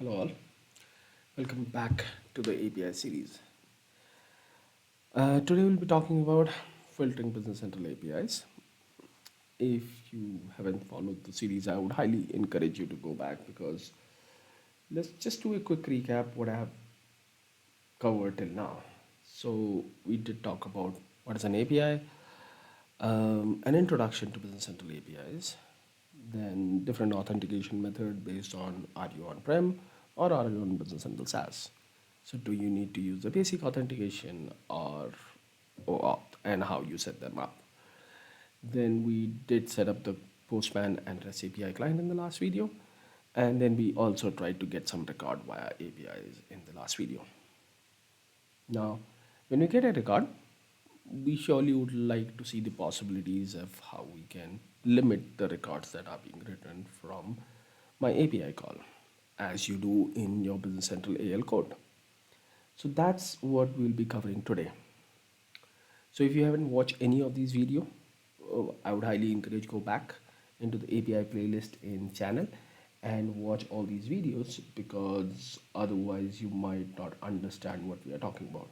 Hello all, welcome back to the API series. Today we'll be talking about filtering Business Central APIs. If you haven't followed the series, I would highly encourage you to go back because let's just do a quick recap what I have covered till now. So we did talk about what is an API, an introduction to Business Central APIs, then different authentication method based on are you on-prem or are you on Business Central SaaS. So do you need to use the basic authentication or OAuth and how you set them up. Then we did set up the Postman and REST API client in the last video. And then we also tried to get some record via APIs in the last video. Now, when we get a record, we surely would like to see the possibilities of how we can limit the records that are being written from my API call, as you do in your Business Central AL code. So that's what we'll be covering today. So if you haven't watched any of these videos, I would highly encourage go back into the API playlist in channel and watch all these videos because otherwise you might not understand what we are talking about.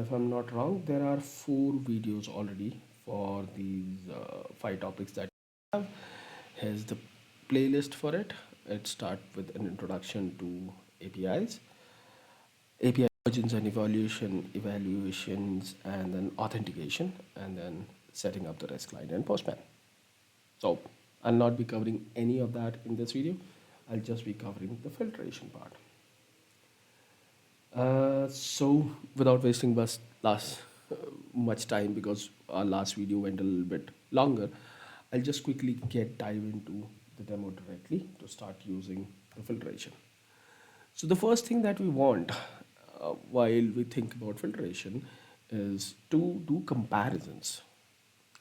If I'm not wrong, there are 4 videos already for these 5 topics that I have. Here's the playlist for it. It starts with an introduction to APIs, API origins and evaluations, and then authentication, and then setting up the REST client and Postman. So I'll not be covering any of that in this video. I'll just be covering the filtration part. So without wasting much time because our last video went a little bit longer, I'll just quickly dive into the demo directly to start using the filtration. So the first thing that we want while we think about filtration is to do comparisons.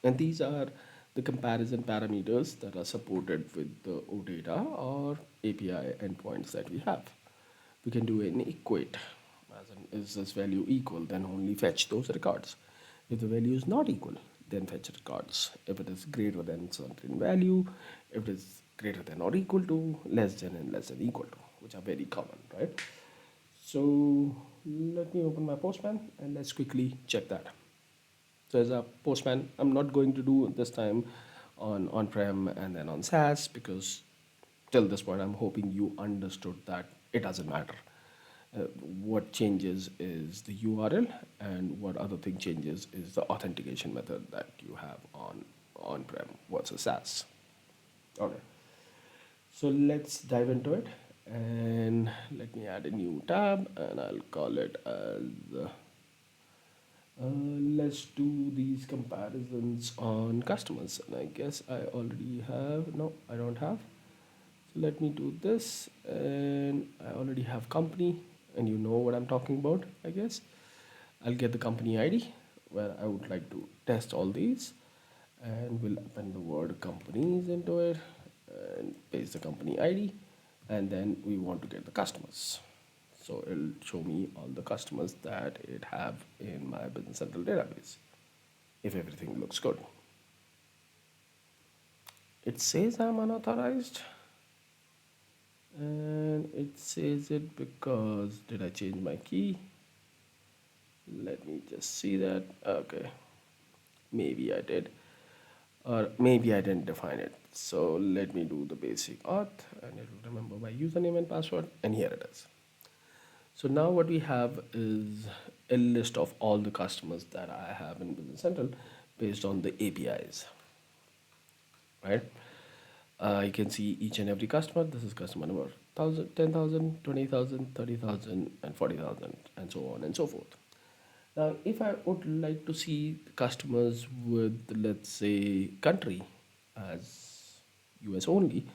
And these are the comparison parameters that are supported with the OData or API endpoints that we have. We can do an equate, as in is this value equal, then only fetch those records. If the value is not equal, then fetch records. If it is greater than certain value, if it is greater than or equal to, less than and less than equal to, which are very common, right? So let me open my Postman and let's quickly check that. So as a Postman, I'm not going to do this time on on-prem and then on SaaS because till this point, I'm hoping you understood that it doesn't matter. What changes is the URL, and what other thing changes is the authentication method that you have on on-prem versus SaaS. Okay, so let's dive into it, and let me add a new tab, and I'll call it as. Let's do these comparisons on customers, and I guess I already have. No, I don't have. So let me do this, and I already have company, and you know what I'm talking about, I guess. I'll get the company ID where I would like to test all these, and we'll append the word companies into it and paste the company ID, and then we want to get the customers. So it'll show me all the customers that it have in my Business Central database if everything looks good. It says I'm unauthorized, and it says it because did I change my key? Let me just see that. Okay, maybe I did, or maybe I didn't define it. So let me do the basic auth, and it will remember my username and password, and here it is. So now what we have is a list of all the customers that I have in Business Central based on the APIs, right? You can see each and every customer. This is customer number 1,000, 10,000, 20,000, 30,000, and 40,000, and so on and so forth. Now, if I would like to see customers with, let's say, country as US only,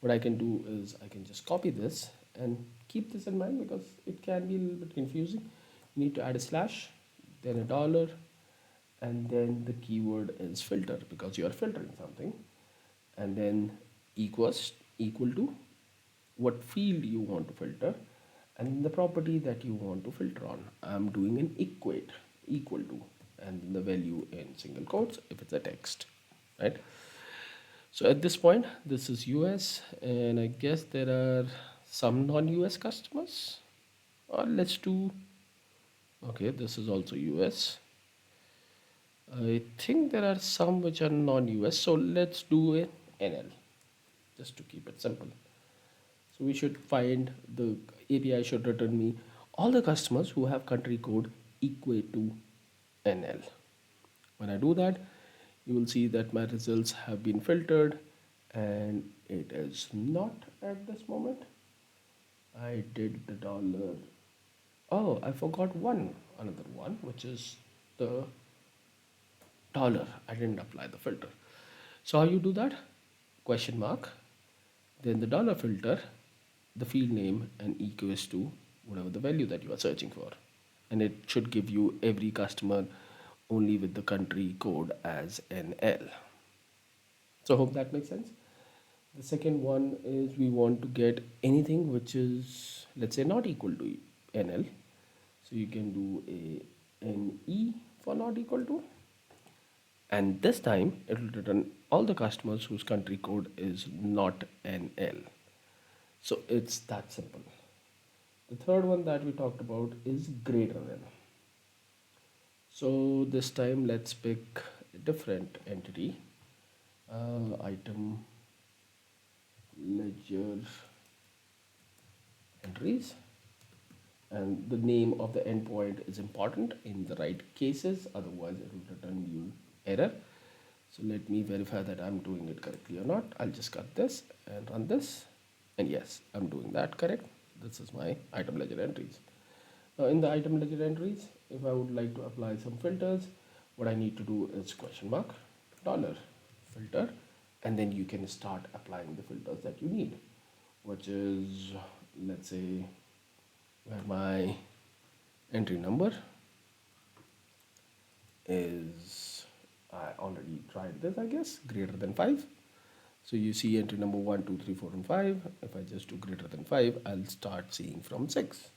what I can do is I can just copy this and keep this in mind because it can be a little bit confusing. You need to add a slash, then a dollar, and then the keyword is filter because you are filtering something, and then equal to what field you want to filter and the property that you want to filter on. I'm doing an equate, equal to, and the value in single quotes if it's a text, right? So at this point, this is US, and I guess there are some non-US customers. Or let's do, okay, this is also US. I think there are some which are non-US, so let's do an NL just to keep it simple. So we should find the API should return me all the customers who have country code equal to NL. When I do that, you will see that my results have been filtered and it is not at this moment. I did the dollar. Oh, I forgot another one, which is the dollar. I didn't apply the filter. So how you do that? Question mark, then the dollar filter, the field name and equals to whatever the value that you are searching for. And it should give you every customer only with the country code as NL. So hope that makes sense. The second one is we want to get anything which is, let's say, not equal to NL. So you can do a NE for not equal to, and this time it will return all the customers whose country code is not NL. So it's that simple. The third one that we talked about is greater than. So this time let's pick a different entity, item ledger entries, and the name of the endpoint is important in the right cases, otherwise it will return you error. So let me verify that I'm doing it correctly or not. I'll just cut this and run this, and yes, I'm doing that correct. This is my item ledger entries. Now in the item ledger entries, if I would like to apply some filters, what I need to do is question mark dollar filter, and then you can start applying the filters that you need, which is, let's say, where my entry number is, I already tried this, I guess, greater than 5. So you see entry number 1, 2, 3, 4, and 5. If I just do greater than 5, I'll start seeing from 6.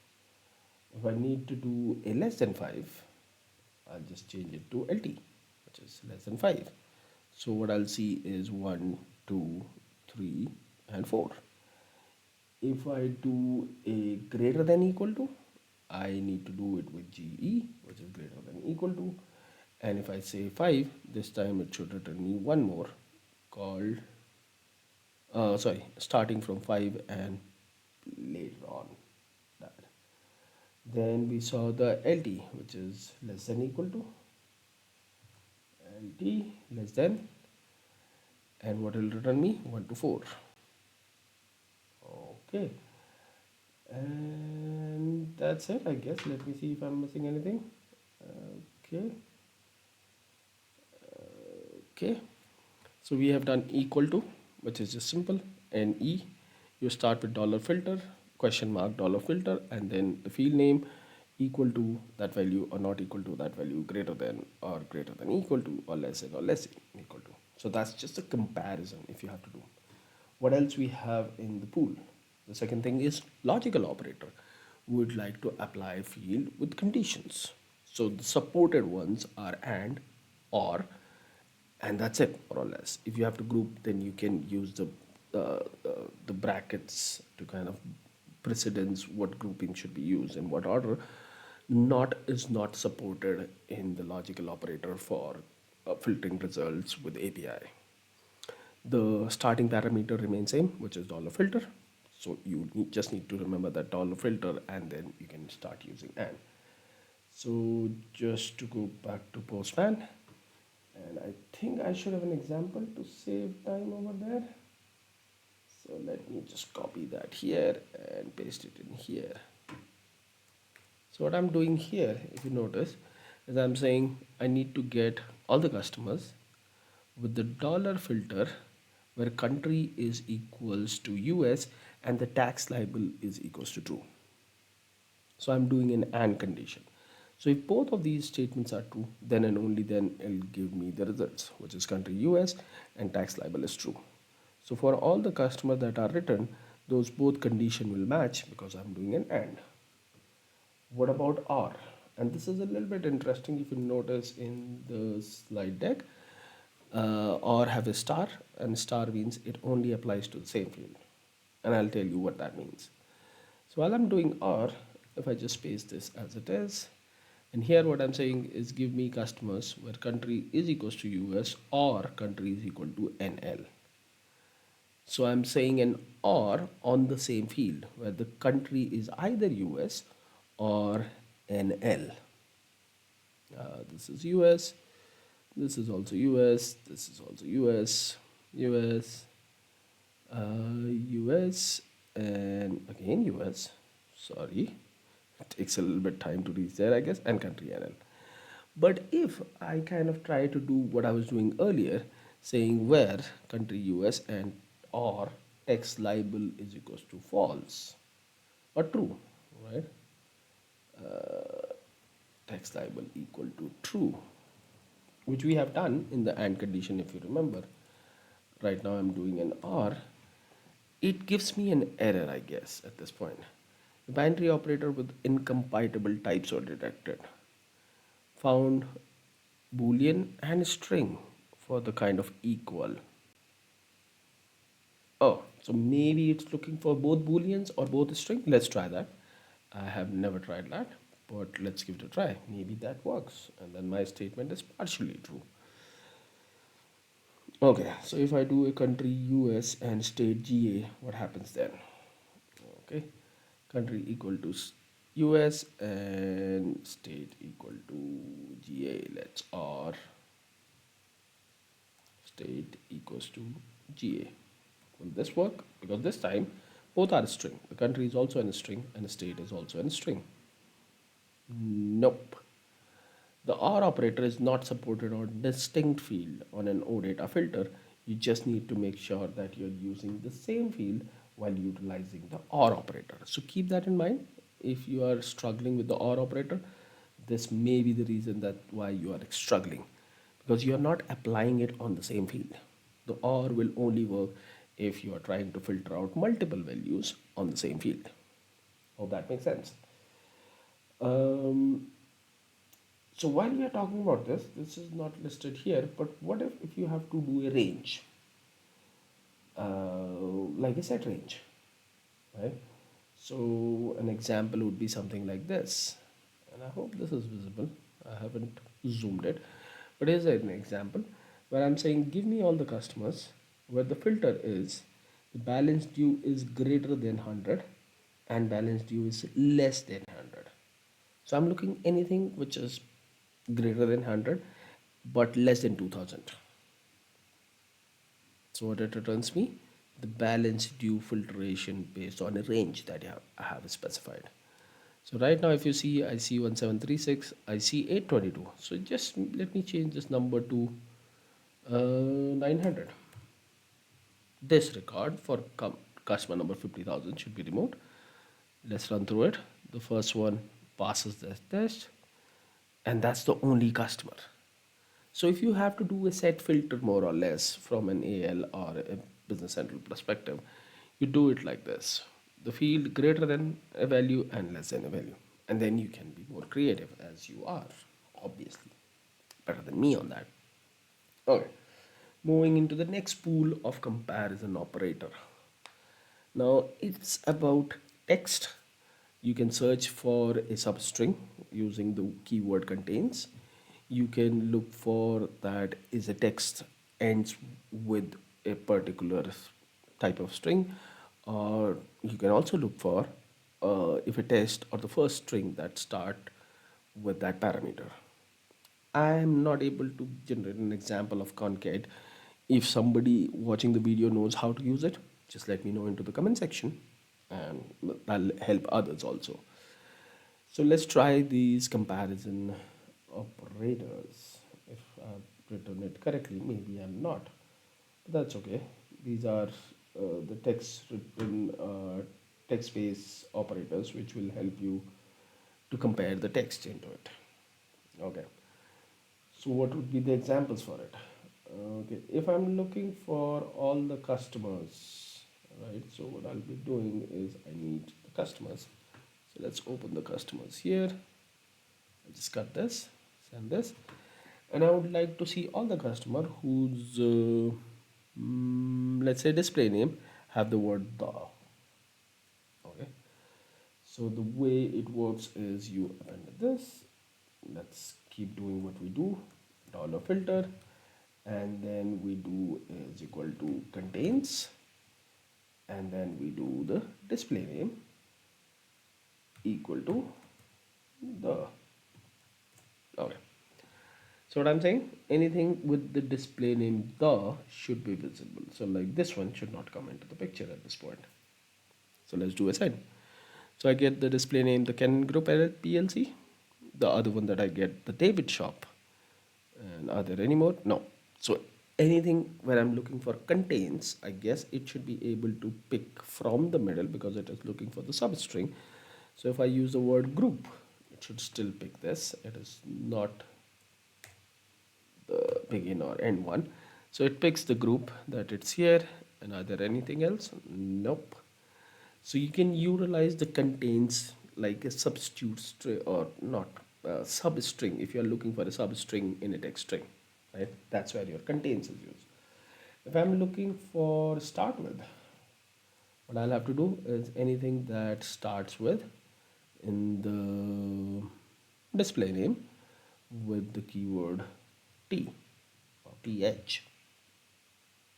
If I need to do a less than 5, I'll just change it to LT, which is less than 5. So what I'll see is 1, 2, 3, and 4. If I do a greater than equal to, I need to do it with GE, which is greater than equal to. And if I say 5, this time it should return me one more called, sorry, starting from 5 and later on that. Then we saw the LT, which is less than equal to, LT less than, and what will return me 1 to 4. Okay, and that's it, I guess. Let me see if I'm missing anything. Okay, okay, so we have done equal to, which is just simple, and E, you start with dollar filter, question mark dollar filter, and then the field name equal to that value or not equal to that value, greater than or greater than equal to or less than or less than equal to. So that's just a comparison if you have to do. What else we have in the pool? The second thing is logical operator. We would like to apply field with conditions. So the supported ones are and, or, and that's it more or less. If you have to group, then you can use the brackets to kind of precedence what grouping should be used in what order. Not is not supported in the logical operator for filtering results with API. The starting parameter remains same, which is dollar filter. So you just need to remember that dollar filter, and then you can start using and. So just to go back to Postman, and I think I should have an example to save time over there. So let me just copy that here and paste it in here. So what I'm doing here, if you notice, is I'm saying I need to get all the customers with the dollar filter where country is equals to US and the tax liable is equals to true. So I'm doing an and condition. So if both of these statements are true, then and only then it'll give me the results, which is country US and tax liable is true. So for all the customers that are written, those both condition will match because I'm doing an and. What about or? And this is a little bit interesting if you notice in the slide deck. or have a star, and star means it only applies to the same field. And I'll tell you what that means. So while I'm doing or, if I just paste this as it is, and here what I'm saying is give me customers where country is equals to US or country is equal to NL. So I'm saying an or on the same field where the country is either US or NL. This is US, this is also US, this is also US, US, US, and again US. Sorry, it takes a little bit time to reach there, I guess, and country NL. But if I kind of try to do what I was doing earlier, saying where country US and or text label is equals to false or true, right? Text label equal to true, which we have done in the AND condition if you remember. Right now I'm doing an OR. It gives me an error, I guess, at this point. The binary operator with incompatible types are detected. Found Boolean and string for the kind of equal. Oh, so maybe it's looking for both booleans or both string. Let's try that. I have never tried that, but let's give it a try. Maybe that works. And then my statement is partially true. Okay, so if I do a country US and state GA, what happens then? Okay, country equal to US and state equal to GA. Let's or state equals to GA. Will this work? Because this time both are a string. The country is also in a string and the state is also in a string. Nope. The OR operator is not supported on distinct field on an OData filter. You just need to make sure that you're using the same field while utilizing the OR operator. So keep that in mind. If you are struggling with the OR operator, this may be the reason that why you are struggling, because you are not applying it on the same field. The OR will only work if you are trying to filter out multiple values on the same field. Hope that makes sense. Um, so while we are talking about this is not listed here, but what if you have to do a range, like a set range, right? So an example would be something like this, and I hope this is visible. I haven't zoomed it, but here's an example where I'm saying give me all the customers where the filter is the balance due is greater than 100 and balance due is less than 100. So I'm looking anything which is greater than 100 but less than 2000. So what it returns me? The balance due filtration based on a range that I have specified. So right now if you see, I see 1736, I see 822. So just let me change this number to 900. This record for customer number 50,000 should be removed. Let's run through it. The first one passes this test, and that's the only customer. So if you have to do a set filter more or less from an AL or a Business Central perspective, you do it like this. The field greater than a value and less than a value. And then you can be more creative as you are, obviously. Better than me on that. Okay. Moving into the next pool of comparison operator. Now it's about text. You can search for a substring using the keyword contains. You can look for that is a text ends with a particular type of string, or you can also look for if a text or the first string that start with that parameter. I am not able to generate an example of concat. If somebody watching the video knows how to use it, just let me know into the comment section and that'll help others also. So let's try these comparison operators. If I've written it correctly, maybe I'm not, but that's okay. These are the text written text-based operators which will help you to compare the text into it. Okay. So what would be the examples for it? Okay, if I'm looking for all the customers, right? So what I'll be doing is I need the customers. So let's open the customers here. I just cut this, send this. and I would like to see all the customer whose let's say display name have the word the. Okay, so the way it works is you append this. Let's keep doing what we do, dollar filter, and then we do is equal to contains, and then we do the display name equal to the. Okay, so what I'm saying, anything with the display name the should be visible. So like this one should not come into the picture at this point. So let's do a send. So I get the display name, the Canon Group PLC. The other one that I get, the David Shop. And are there any more? No. So anything where I'm looking for contains, I guess it should be able to pick from the middle because it is looking for the substring. So if I use the word group, it should still pick this. It is not the begin or end one. So it picks the group that it's here. And are there anything else? Nope. So you can utilize the contains like a substitute string or not substring if you are looking for a substring in a text string, right? That's where your contains is used. If I'm looking for start with, what I'll have to do is anything that starts with in the display name with the keyword T or TH,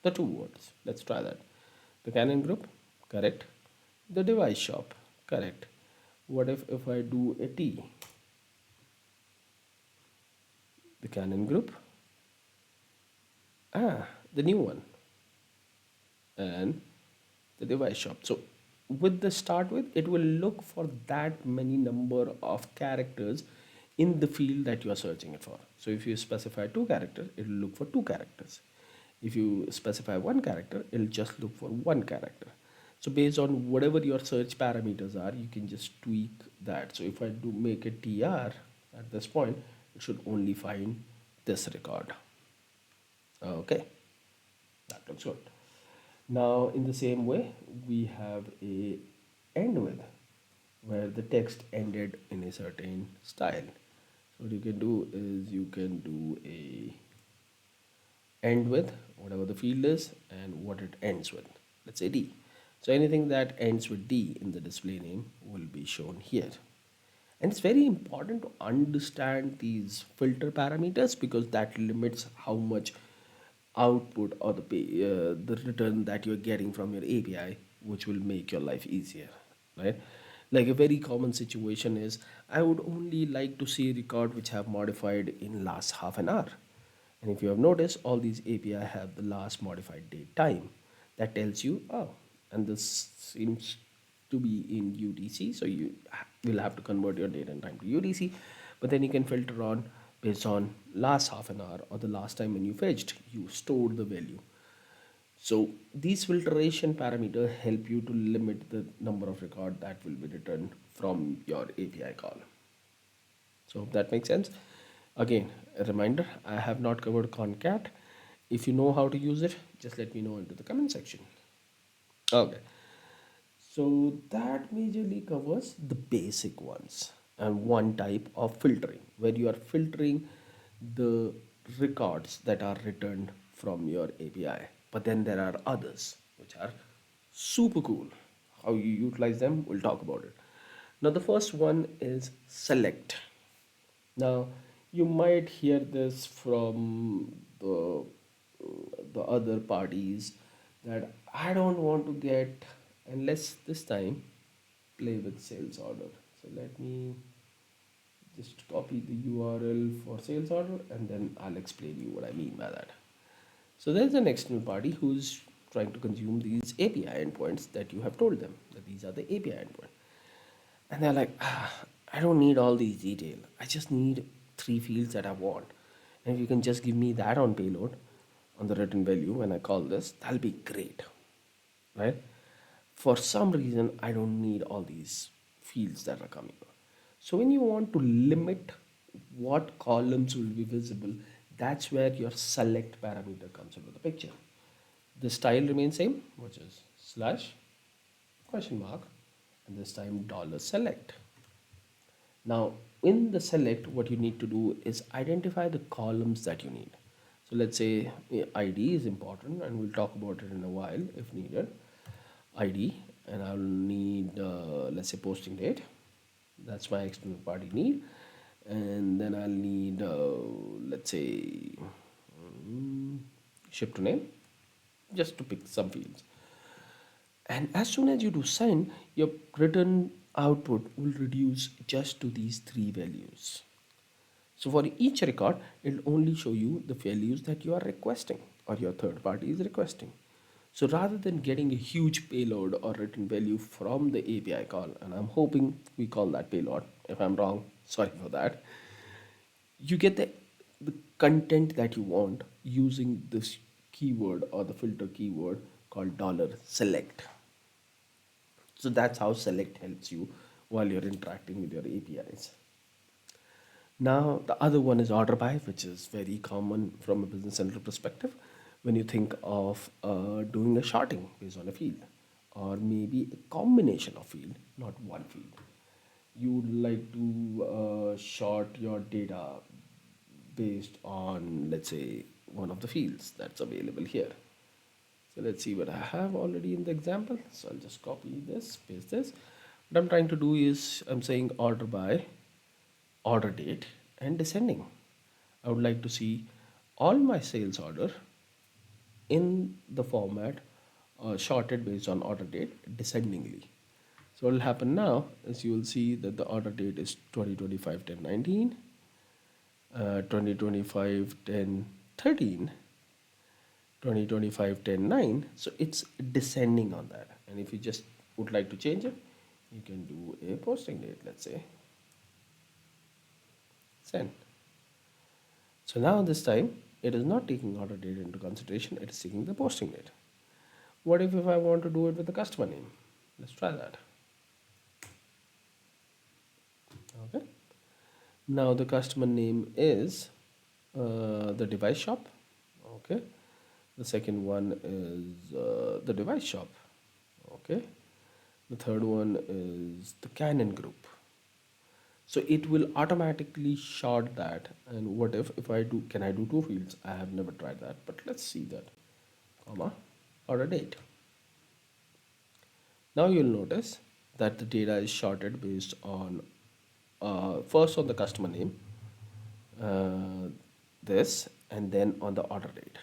the two words. Let's try that. The Canon Group, correct. The device shop, correct. What if I do a T? The Canon Group, the new one, and the device shop. So with the start with, it will look for that many number of characters in the field that you are searching it for. So if you specify two characters, it will look for two characters. If you specify one character, it'll just look for one character. So based on whatever your search parameters are, you can just tweak that. So if I do make a TR at this point, it should only find this record. Okay, that looks good. Now in the same way, we have a end with where the text ended in a certain style. So what you can do is you can do a end with whatever the field is and what it ends with. Let's say D. So anything that ends with D in the display name will be shown here. And it's very important to understand these filter parameters because that limits how much output or the return that you're getting from your API, which will make your life easier, right? Like a very common situation is I would only like to see a record which have modified in last half an hour. And if you have noticed, all these API have the last modified date time. That tells you, oh, and this seems to be in UTC, so you will have to convert your date and time to UTC. But then you can filter on based on last half an hour or the last time when you fetched, you stored the value. So these filtration parameters help you to limit the number of record that will be returned from your API call. So that makes sense. Again, a reminder, I have not covered concat. If you know how to use it, just let me know into the comment section. Okay, so that majorly covers the basic ones and one type of filtering where you are filtering the records that are returned from your API. But then there are others which are super cool. How you utilize them, we'll talk about it. Now, the first one is select. Now, you might hear this from the other parties that I don't want to get, and let's this time play with sales order. So let me just copy the URL for sales order and then I'll explain you what I mean by that. So there's an external party who's trying to consume these API endpoints that you have told them that these are the API endpoints. And they're like, I don't need all these detail. I just need three fields that I want. And if you can just give me that on payload, on the written value when I call this, that'll be great, right? For some reason, I don't need all these fields that are coming. So when you want to limit what columns will be visible, that's where your select parameter comes into the picture. The style remains same, which is slash question mark, and this time dollar select. Now in the select, what you need to do is identify the columns that you need. So let's say ID is important, and we'll talk about it in a while if needed. ID, and I'll need, let's say, posting date. That's my external party need. And then I'll need, let's say, ship to name, just to pick some fields. And as soon as you do send, your return output will reduce just to these three values. So for each record, it'll only show you the values that you are requesting or your third party is requesting. So rather than getting a huge payload or written value from the API call, and I'm hoping we call that payload. If I'm wrong, sorry for that. You get the content that you want using this keyword or the filter keyword called $select. So that's how select helps you while you're interacting with your APIs. Now, the other one is order by, which is very common from a business central perspective when you think of doing a shorting based on a field, or maybe a combination of field, not one field. You would like to short your data based on, let's say, one of the fields that's available here. So let's see what I have already in the example. So I'll just copy this, paste this. What I'm trying to do is I'm saying order by, order date, and descending. I would like to see all my sales order in the format shorted based on order date descendingly. So what will happen now is you will see that the order date is 2025 10 19, 2025 10 13, 2025 10 9. So it's descending on that. And if you just would like to change it, you can do a posting date, let's say send. So now this time it is not taking order date into consideration, it is taking the posting date. What if I want to do it with the customer name? Let's try that. Okay. Now the customer name is the device shop. Okay. The second one is the device shop. Okay. The third one is the Canon group. So it will automatically short that. And what if I do, can I do two fields? I have never tried that, but let's see that, comma, order date. Now you'll notice that the data is shorted based on first on the customer name, this, and then on the order date.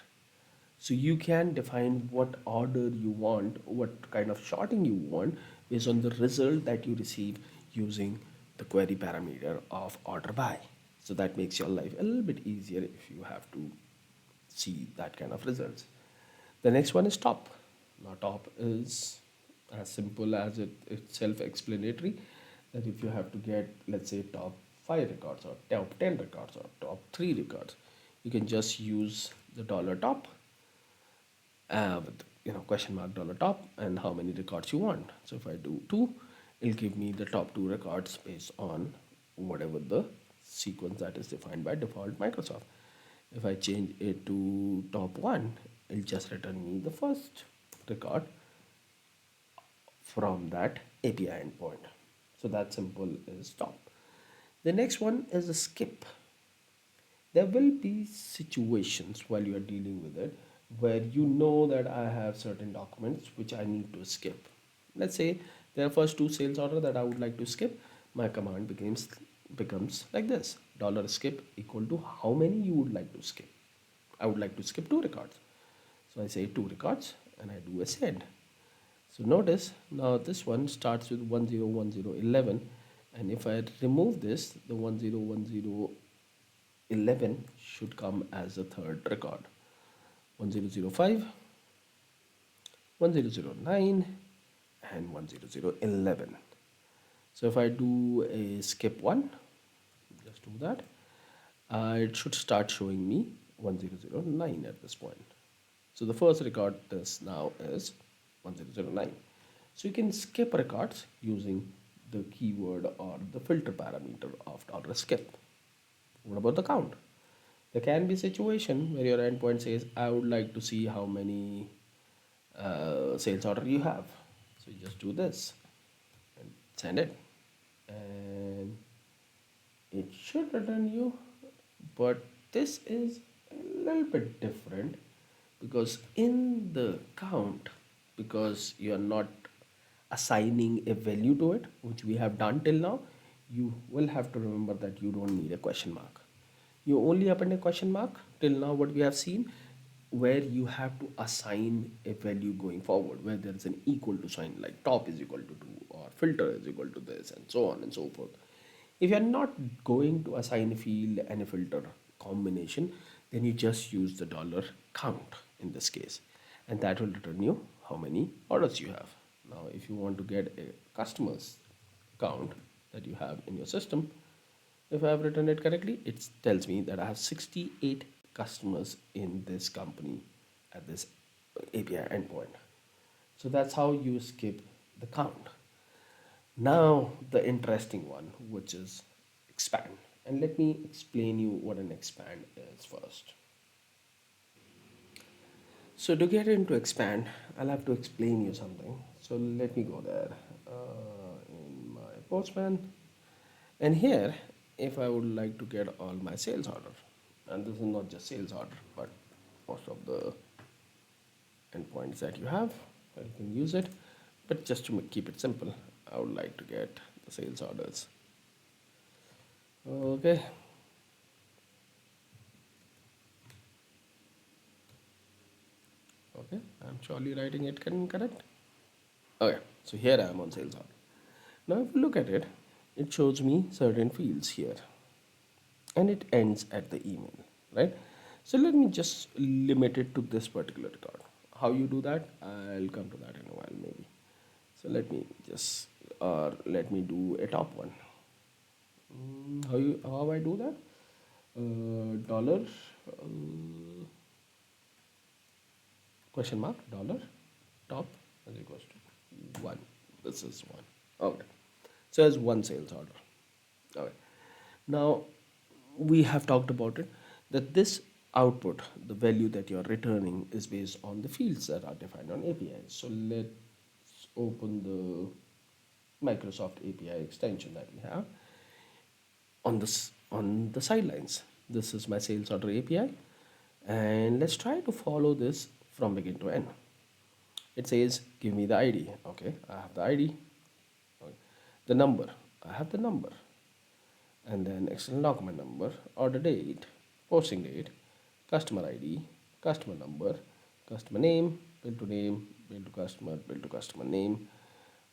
So you can define what order you want, what kind of shorting you want based on the result that you receive using the query parameter of order by. So that makes your life a little bit easier if you have to see that kind of results. The next one is top. Now top is as simple as it's self-explanatory, that if you have to get, let's say, top 5 records or top 10 records or top 3 records, you can just use the dollar top with question mark dollar top and how many records you want. So if I do 2, it'll give me the top 2 records based on whatever the sequence that is defined by default Microsoft. If I change it to top 1, it'll just return me the first record from that API endpoint. So that simple is top. The next one is a skip. There will be situations while you are dealing with it where you know that I have certain documents which I need to skip. Let's say there are first two sales order that I would like to skip. My command becomes like this: $skip equal to how many you would like to skip. I would like to skip 2 records. So I say 2 records and I do a send. So notice now this one starts with 101011, and if I remove this, the 101011 should come as the third record. 1005, 1009, and 10011. So if I do a skip 1, just do that, it should start showing me 1009 at this point. So the first record this now is 1009. So you can skip records using the keyword or the filter parameter of $skip. What about the count? There can be a situation where your endpoint says, I would like to see how many sales order you have. So you just do this and send it. And it should return you, but this is a little bit different because in the count, because you are not assigning a value to it, which we have done till now, you will have to remember that you don't need a question mark. You only append a question mark till now, what we have seen, where you have to assign a value going forward, where there is an equal to sign, like top is equal to 2 or filter is equal to this, and so on and so forth. If you're not going to assign a field and a filter combination, then you just use the dollar count in this case, and that will return you how many orders you have. Now, if you want to get a customer's count that you have in your system, if I have written it correctly, it tells me that I have 68 customers in this company at this API endpoint. So that's how you skip the count. Now, the interesting one, which is expand. And let me explain you what an expand is first. So to get into expand, I'll have to explain you something. So let me go there in my Postman. And here, if I would like to get all my sales order, and this is not just sales order, but most of the endpoints that you have, you can use it. But just to keep it simple, I would like to get the sales orders. Okay, okay, I'm surely writing it correct. Okay, so here I am on sales order. Now, if you look at it, it shows me certain fields here, and it ends at the email, right? So let me just limit it to this particular record. How you do that, I'll come to that in a while maybe. So let me just, or let me do a top one. How I do that? Dollar question mark dollar top is equals to one. This is one. Okay. So as one sales order. Okay. Now we have talked about it that this output, the value that you are returning, is based on the fields that are defined on APIs. So let's open the Microsoft API extension that we have on this on the sidelines. This is my sales order API, and let's try to follow this from begin to end. It says give me the ID. Okay, I have the ID. Okay. The number, I have the number, and then external document number, order date, posting date, customer ID, customer number, customer name, bill to customer, bill to customer name.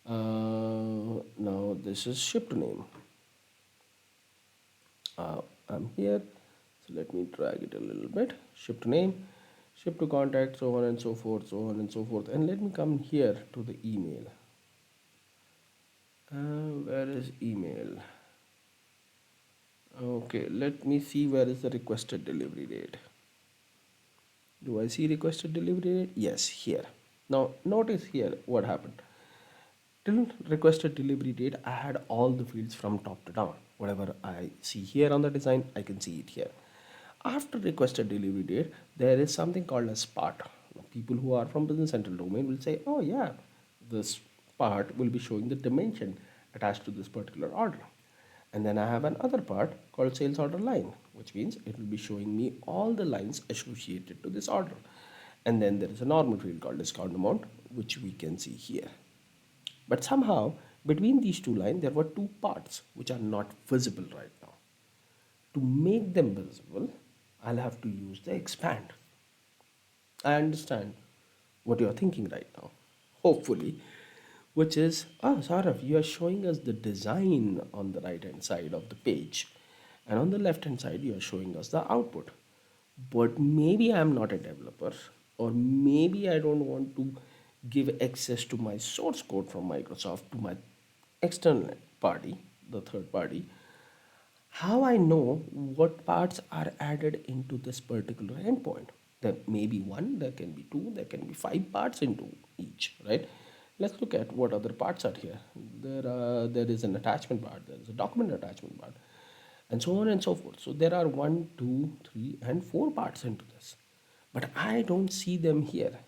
Now this is ship to name. I'm here, so let me drag it a little bit. Ship to name, ship to contact, so on and so forth, so on and so forth. And let me come here to the email. Where is email? Okay, let me see where is the requested delivery date. Do I see requested delivery date? Yes, here. Now notice here what happened. Till requested delivery date, I had all the fields from top to down. Whatever I see here on the design, I can see it here. After requested delivery date, there is something called as part. People who are from Business Central domain will say, oh yeah, this part will be showing the dimension attached to this particular order. And then I have another part called sales order line, which means it will be showing me all the lines associated to this order. And then there is a normal field called discount amount, which we can see here. But somehow, between these two lines, there were two parts which are not visible right now. To make them visible, I'll have to use the expand. I understand what you're thinking right now, hopefully, which is, oh, Saurav, you are showing us the design on the right hand side of the page, and on the left hand side, you are showing us the output. But maybe I'm not a developer, or maybe I don't want to give access to my source code from Microsoft to my external party, the third party. How I know what parts are added into this particular endpoint? There may be one, there can be two, there can be five parts into each, right? Let's look at what other parts are here. There is an attachment part, there is a document attachment part, and so on and so forth. So there are one, two, three, and four parts into this, but I don't see them here.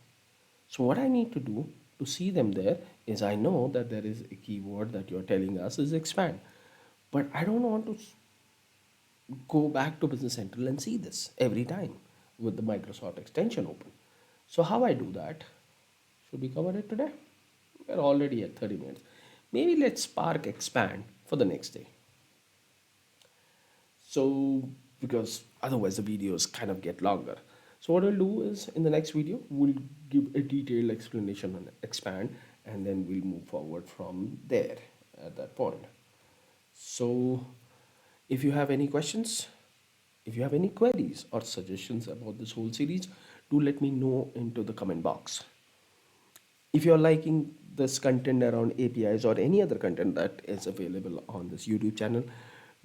So what I need to do to see them there is I know that there is a keyword that you're telling us is expand, but I don't want to. go back to Business Central and see this every time with the Microsoft extension open. So how I do that? Should we cover it today? We're already at 30 minutes. Maybe let's spark expand for the next day. So because otherwise the videos kind of get longer. So what we'll do is in the next video we'll give a detailed explanation on expand, and then we'll move forward from there at that point. So if you have any questions, if you have any queries or suggestions about this whole series, do let me know into the comment box. If you're liking this content around APIs or any other content that is available on this YouTube channel,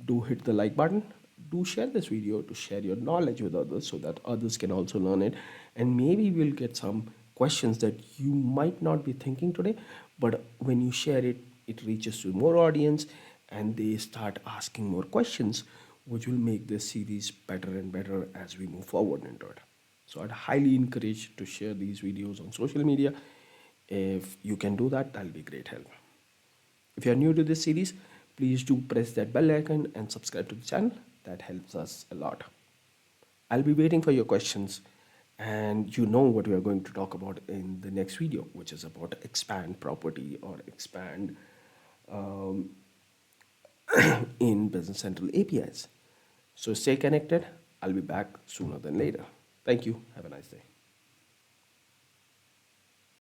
do hit the like button. Do share this video to share your knowledge with others so that others can also learn it. And maybe we'll get some questions that you might not be thinking today, but when you share it, it reaches to more audience and they start asking more questions, which will make this series better and better as we move forward into it. So I'd highly encourage to share these videos on social media. If you can do that, that'll be great help. If you're new to this series, please do press that bell icon and subscribe to the channel. That helps us a lot. I'll be waiting for your questions, and you know what we are going to talk about in the next video, which is about expand property or expand in Business Central APIs. So stay connected. I'll be back sooner than later. Thank you. Have a nice day.